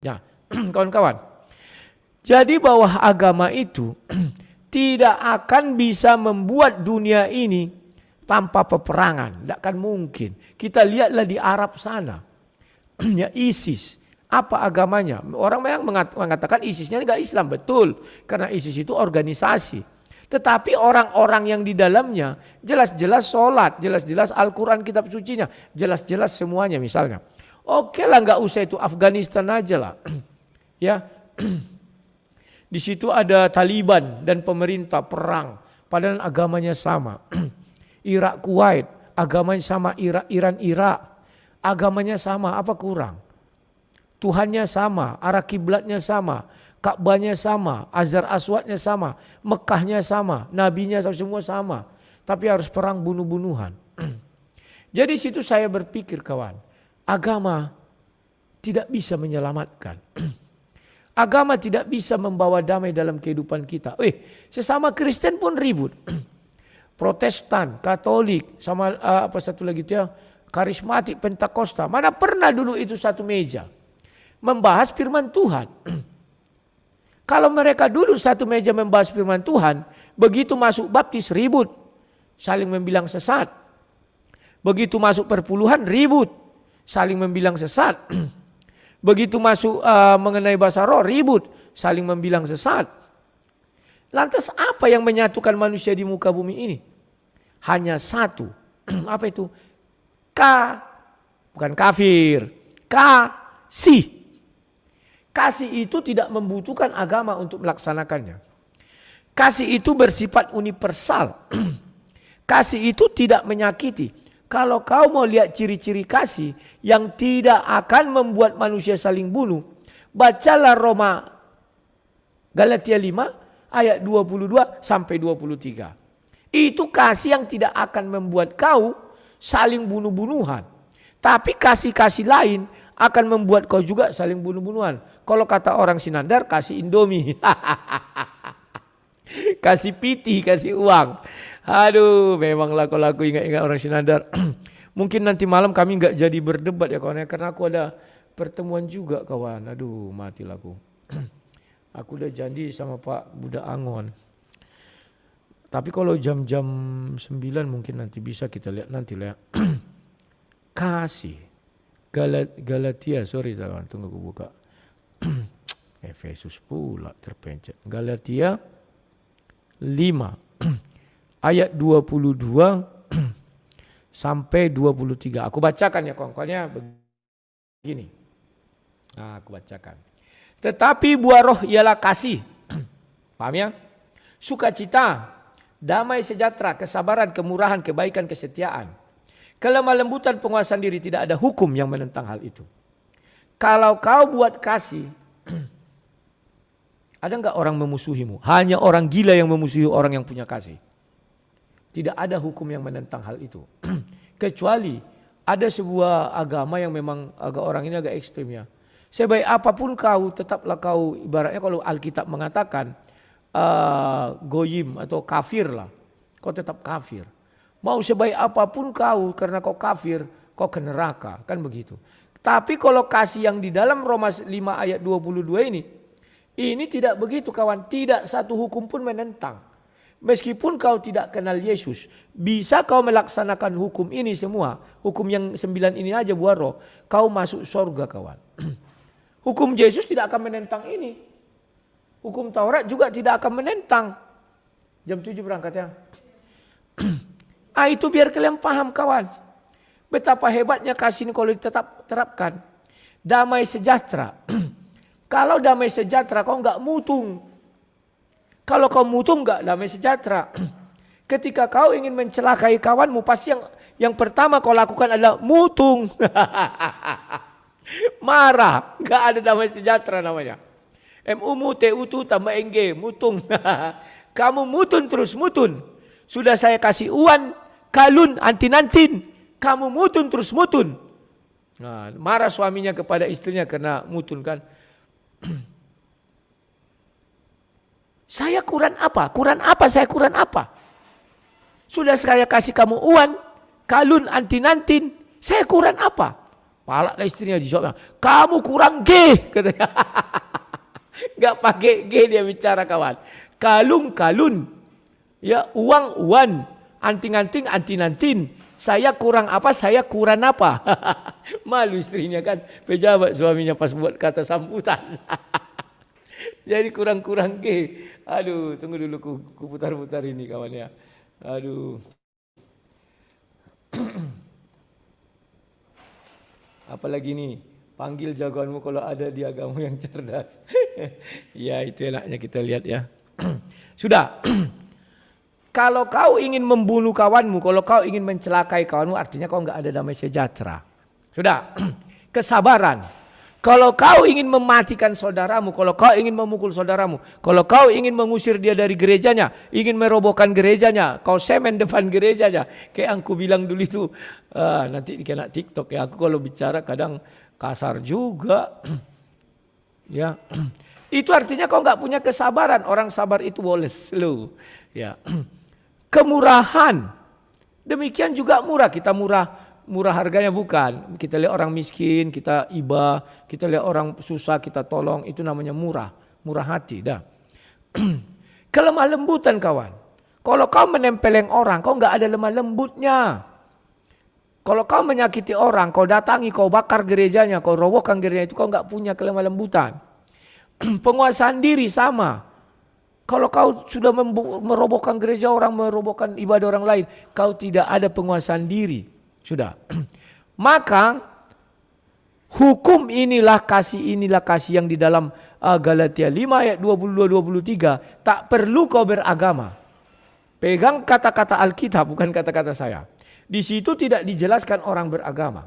Ya, kawan-kawan. Jadi bahwa agama itu tidak akan bisa membuat dunia ini tanpa peperangan. Tidak akan mungkin. Kita lihatlah di Arab sana. Ya, ISIS. Apa agamanya? Orang yang mengatakan ISISnya enggak Islam. Betul. Karena ISIS itu organisasi. Tetapi orang-orang yang di dalamnya jelas-jelas sholat. Jelas-jelas Al-Quran kitab sucinya. Jelas-jelas semuanya misalnya. Oke lah, enggak usah itu Afghanistan aja lah. Ya. Di situ ada Taliban dan pemerintah perang. Padahal agamanya sama. Irak, Kuwait. Agamanya sama. Iran, Irak. Agamanya sama. Apa kurang? Tuhannya sama, arah kiblatnya sama, Ka'bahnya sama, Azhar Aswadnya sama, Mekahnya sama, nabinya semua sama. Tapi harus perang bunuh-bunuhan. Jadi situ saya berpikir kawan, agama tidak bisa menyelamatkan. Agama tidak bisa membawa damai dalam kehidupan kita. Sesama Kristen pun ribut. Protestan, Katolik, sama apa satu lagi itu ya, karismatik, Pentakosta. Mana pernah dulu itu satu meja membahas firman Tuhan. Kalau mereka dulu satu meja membahas firman Tuhan, begitu masuk baptis ribut, saling membilang sesat. Begitu masuk perpuluhan ribut, saling membilang sesat. Begitu masuk mengenai bahasa roh ribut, saling membilang sesat. Lantas apa yang menyatukan manusia di muka bumi ini? Hanya satu. Apa itu? Bukan kafir. Kasih. Kasih itu tidak membutuhkan agama untuk melaksanakannya. Kasih itu bersifat universal. Kasih itu tidak menyakiti. Kalau kau mau lihat ciri-ciri kasih yang tidak akan membuat manusia saling bunuh, bacalah Galatia 5 ayat 22 sampai 23. Itu kasih yang tidak akan membuat kau saling bunuh-bunuhan. Tapi kasih-kasih lain akan membuat kau juga saling bunuh-bunuhan. Kalau kata orang Sinandar, kasih Indomie. Kasih piti, kasih uang. Aduh, memanglah kalau aku ingat-ingat orang Sinandar. Mungkin nanti malam kami enggak jadi berdebat ya kawan, karena aku ada pertemuan juga kawan. Aduh, matilah aku. Aku udah janji sama Pak Budak Angon. Tapi kalau jam-jam 9 mungkin nanti bisa kita lihat nanti lah. Kasih. Galatia, sorry kawan, tunggu aku buka. Efesus pula terpencet. Galatia 5 ayat 22 sampai 23. Aku bacakan ya kawan-kawannya begini. Nah, aku bacakan. Tetapi buah roh ialah kasih. Paham ya? Sukacita, damai sejahtera, kesabaran, kemurahan, kebaikan, kesetiaan. Kelemah lembutan, penguasaan diri, tidak ada hukum yang menentang hal itu. Kalau kau buat kasih, ada enggak orang memusuhimu? Hanya orang gila yang memusuhi orang yang punya kasih. Tidak ada hukum yang menentang hal itu. Kecuali ada sebuah agama yang memang agak orang ini agak ekstrim ya. Sebaik apapun kau, tetaplah kau, ibaratnya kalau Alkitab mengatakan goyim atau kafir lah. Kau tetap kafir. Mau sebaik apapun kau, karena kau kafir, kau ke neraka. Kan begitu. Tapi kalau kasih yang di dalam Roma 5 ayat 22 ini tidak begitu kawan. Tidak satu hukum pun menentang. Meskipun kau tidak kenal Yesus, bisa kau melaksanakan hukum ini semua. Hukum yang 9 ini aja buah roh. Kau masuk surga kawan. Hukum Yesus tidak akan menentang ini. Hukum Taurat juga tidak akan menentang. Jam 7 berangkat ya. Itu biar kalian paham kawan. Betapa hebatnya kasih ini kalau tetap terapkan. Damai sejahtera. Kalau damai sejahtera kau enggak mutung. Kalau kau mutung enggak damai sejahtera. Ketika kau ingin mencelakai kawanmu, pasti yang pertama kau lakukan adalah mutung. Marah. Enggak ada damai sejahtera namanya. MU-TU tambah NG, mutung. Kamu mutun terus mutun. Sudah saya kasih uan, kalun, antin-antin. Kamu mutun terus mutun. Nah, marah suaminya kepada istrinya karena mutun kan. Saya kurang apa? Kurang apa? Saya kurang apa? Sudah saya kasih kamu uan, kalun, antin-antin. Saya kurang apa? Palak lah istrinya dijawabnya, kamu kurang G, katanya. Gak pakai G dia bicara kawan. Kalung kalun, ya uang uan, anting anting antin antin. Saya kurang apa? Saya kurang apa? Malu istrinya kan, pejabat suaminya pas buat kata sambutan. Jadi kurang-kurang G. Aduh, tunggu dulu ku putar-putar ini kawan ya. Aduh. Apalagi nih, panggil jagoanmu kalau ada di agama yang cerdas. Ya itu enaknya kita lihat ya. Sudah. Kalau kau ingin membunuh kawanmu, kalau kau ingin mencelakai kawanmu, artinya kau enggak ada damai sejahtera. Sudah. Kesabaran. Kalau kau ingin mematikan saudaramu, kalau kau ingin memukul saudaramu, kalau kau ingin mengusir dia dari gerejanya, ingin merobohkan gerejanya, kau semen depan gerejanya. Kayak aku bilang dulu itu, nanti dikena TikTok ya, aku kalau bicara kadang kasar juga. Ya, itu artinya kau nggak punya kesabaran. Orang sabar itu boleh slow. Ya, kemurahan. Demikian juga murah. Kita murah harganya bukan. Kita lihat orang miskin, kita iba, kita lihat orang susah, kita tolong. Itu namanya murah hati. Dah. Kelemah lembutan kawan. Kalau kau menempeleng orang, kau nggak ada lemah lembutnya. Kalau kau menyakiti orang, kau datangi, kau bakar gerejanya, kau robohkan gerejanya, itu kau nggak punya kelemah lembutan. Penguasaan diri sama. Kalau kau sudah merobohkan gereja orang, merobohkan ibadah orang lain, kau tidak ada penguasaan diri. Sudah. Maka hukum inilah kasih yang di dalam Galatia 5 ayat 22-23. Tak perlu kau beragama. Pegang kata-kata Alkitab, bukan kata-kata saya. Di situ tidak dijelaskan orang beragama.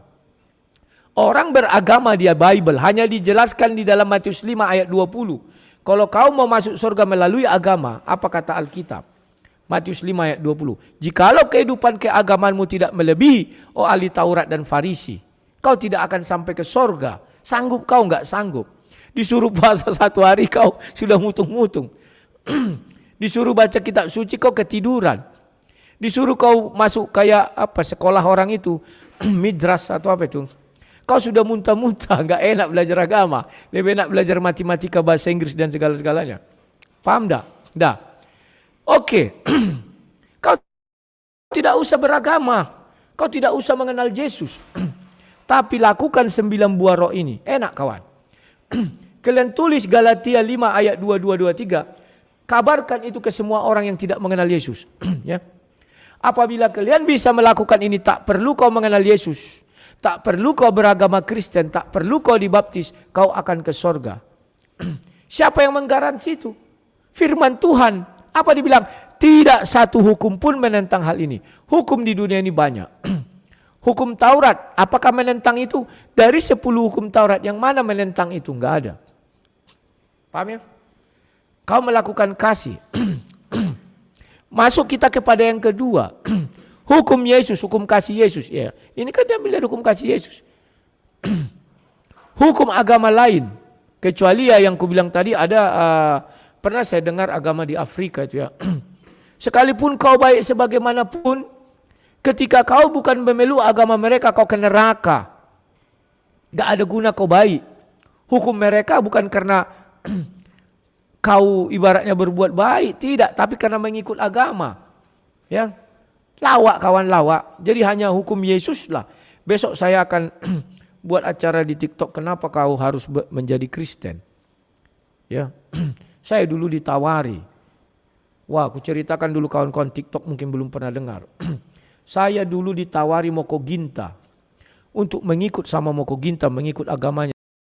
Orang beragama dia Bible hanya dijelaskan di dalam Matius 5 ayat 20. Kalau kau mau masuk surga melalui agama, apa kata Alkitab? Matius 5 ayat 20. Jikalau kehidupan keagamanmu tidak melebihi, oh ahli Taurat dan Farisi, kau tidak akan sampai ke surga. Sanggup kau enggak sanggup? Disuruh puasa 1 hari kau sudah mutung-mutung. Disuruh baca kitab suci kau ketiduran. Disuruh kau masuk kayak apa sekolah orang itu, midras atau apa itu. Kau sudah muntah-muntah, enggak enak belajar agama. Lebih enak belajar matematika, bahasa Inggris dan segala-segalanya. Paham dah? Dah. Oke. Kau tidak usah beragama. Kau tidak usah mengenal Yesus. Tapi lakukan 9 buah roh ini. Enak kawan. Kalian tulis Galatia 5 ayat 22-23. Kabarkan itu ke semua orang yang tidak mengenal Yesus. Ya. Apabila kalian bisa melakukan ini, tak perlu kau mengenal Yesus. Tak perlu kau beragama Kristen. Tak perlu kau dibaptis. Kau akan ke sorga. Siapa yang menggaransi itu? Firman Tuhan. Apa dibilang? Tidak satu hukum pun menentang hal ini. Hukum di dunia ini banyak. Hukum Taurat. Apakah menentang itu? Dari 10 hukum Taurat. Yang mana menentang itu? Enggak ada. Paham ya? Kau melakukan kasih. Masuk kita kepada yang kedua. Hukum Yesus, hukum kasih Yesus. Ya. Ini kan diambil dari hukum kasih Yesus. Hukum agama lain. Kecuali ya yang ku bilang tadi ada, pernah saya dengar agama di Afrika itu ya. Sekalipun kau baik sebagaimanapun, ketika kau bukan memeluk agama mereka, kau ke neraka. Gak ada guna kau baik. Hukum mereka bukan karena kau ibaratnya berbuat baik, tidak, tapi karena mengikut agama. Ya. Lawak kawan, lawak. Jadi hanya hukum Yesus lah. Besok saya akan buat acara di TikTok, kenapa kau harus menjadi Kristen. Ya. Saya dulu ditawari. Wah, aku ceritakan dulu kawan-kawan TikTok mungkin belum pernah dengar. Saya dulu ditawari Moko Ginta untuk mengikut sama Moko Ginta, mengikut agamanya.